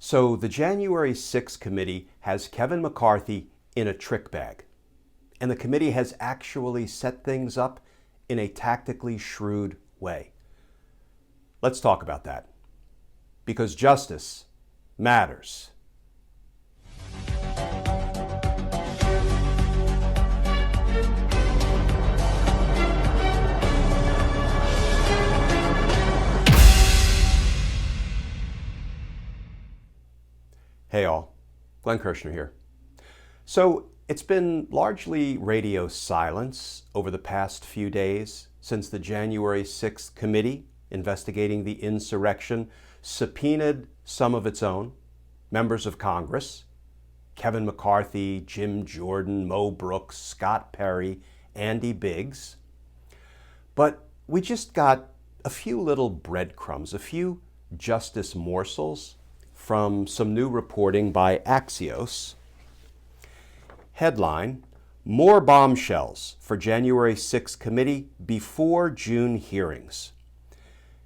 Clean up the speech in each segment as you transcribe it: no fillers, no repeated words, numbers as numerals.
So the January 6th committee has Kevin McCarthy in a trick bag. And the committee has actually set things up in a tactically shrewd way. Let's talk about that. Because justice matters. Hey all, Glenn Kirshner here. So it's been largely radio silence over the past few days since the January 6th committee investigating the insurrection subpoenaed some of its own, members of Congress, Kevin McCarthy, Jim Jordan, Mo Brooks, Scott Perry, Andy Biggs. But we just got a few little breadcrumbs, a few justice morsels from some new reporting by Axios. Headline, More Bombshells for January 6th Committee Before June Hearings.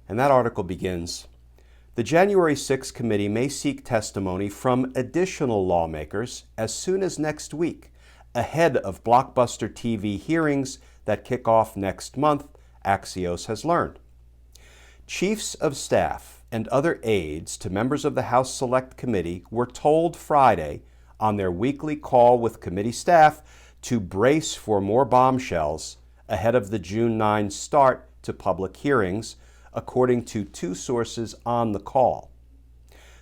And that article begins, the January 6th Committee may seek testimony from additional lawmakers as soon as next week, ahead of blockbuster TV hearings that kick off next month, Axios has learned. Chiefs of staff and other aides to members of the House Select Committee were told Friday on their weekly call with committee staff to brace for more bombshells ahead of the June 9 start to public hearings, according to two sources on the call.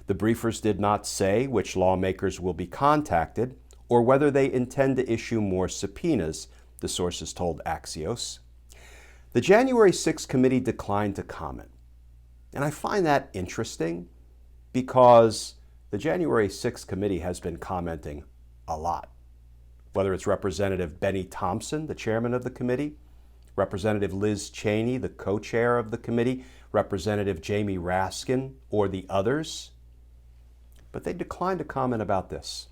The briefers did not say which lawmakers will be contacted or whether they intend to issue more subpoenas, the sources told Axios. The January 6th committee declined to comment. And I find that interesting because the January 6th committee has been commenting a lot. Whether it's Representative Benny Thompson, the chairman of the committee, Representative Liz Cheney, the co-chair of the committee, Representative Jamie Raskin, or the others. But they declined to comment about this.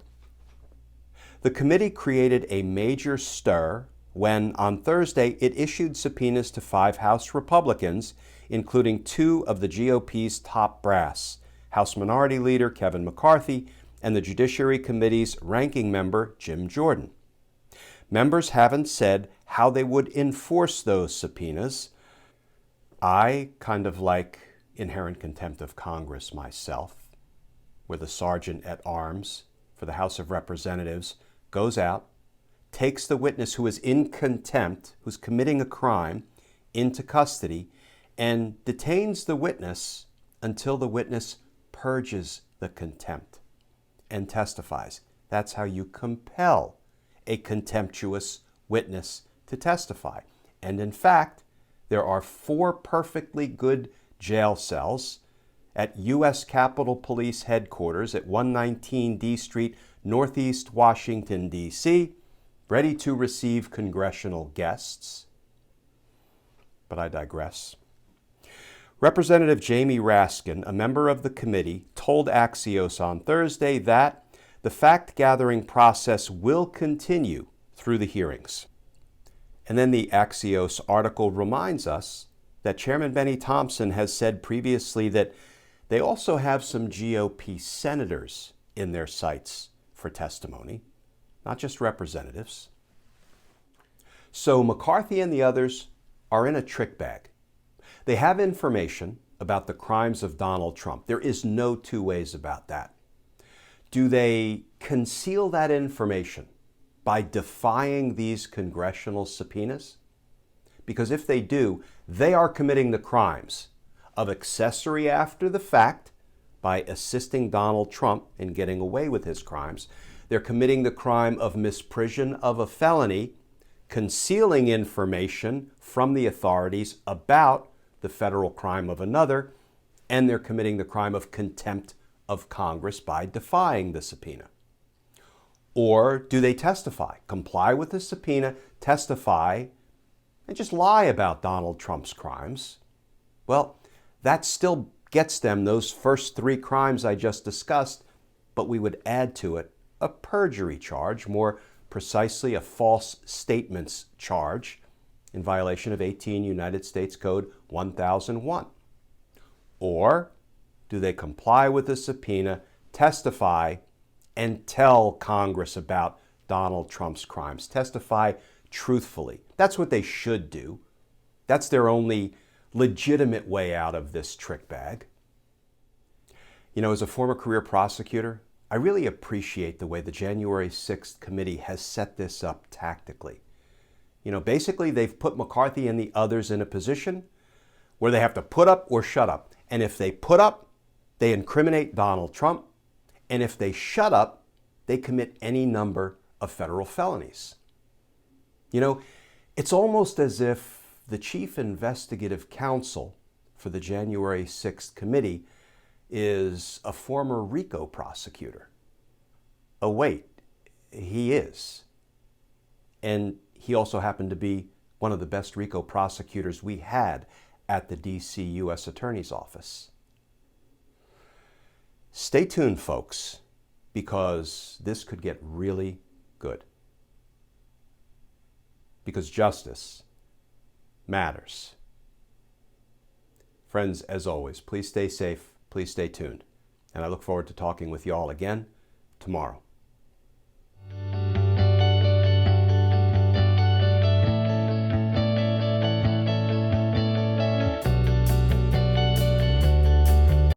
The committee created a major stir when, on Thursday, it issued subpoenas to 5 House Republicans, including 2 of the GOP's top brass, House Minority Leader Kevin McCarthy and the Judiciary Committee's ranking member Jim Jordan. Members haven't said how they would enforce those subpoenas. I kind of like inherent contempt of Congress myself, where the sergeant at arms for the House of Representatives goes out, takes the witness who is in contempt, who's committing a crime, into custody, and detains the witness until the witness purges the contempt and testifies. That's how you compel a contemptuous witness to testify. And in fact, there are 4 perfectly good jail cells at U.S. Capitol Police Headquarters at 119 D Street, Northeast Washington, D.C., ready to receive congressional guests. But I digress. Representative Jamie Raskin, a member of the committee, told Axios on Thursday that the fact-gathering process will continue through the hearings. And then the Axios article reminds us that Chairman Benny Thompson has said previously that they also have some GOP senators in their sights for testimony, not just representatives. So McCarthy and the others are in a trick bag. They have information about the crimes of Donald Trump. There is no two ways about that. Do they conceal that information by defying these congressional subpoenas? Because if they do, they are committing the crimes of accessory after the fact by assisting Donald Trump in getting away with his crimes. They're committing the crime of misprision of a felony, concealing information from the authorities about the federal crime of another, and they're committing the crime of contempt of Congress by defying the subpoena. Or do they testify, comply with the subpoena, testify, and just lie about Donald Trump's crimes? Well, that still gets them those first 3 crimes I just discussed, but we would add to it a perjury charge, more precisely a false statements charge, in violation of 18 United States Code 1001? Or do they comply with the subpoena, testify and tell Congress about Donald Trump's crimes. Testify truthfully. That's what they should do. That's their only legitimate way out of this trick bag. You know, as a former career prosecutor, I really appreciate the way the January 6th committee has set this up tactically. You know, basically they've put McCarthy and the others in a position where they have to put up or shut up. And if they put up, they incriminate Donald Trump. And if they shut up, they commit any number of federal felonies. You know, it's almost as if the Chief Investigative Counsel for the January 6th committee is a former RICO prosecutor. Oh wait, he is. And he also happened to be one of the best RICO prosecutors we had at the DC U.S. Attorney's Office. Stay tuned, folks, because this could get really good. Because justice matters. Friends, as always, please stay safe, please stay tuned, and I look forward to talking with you all again tomorrow.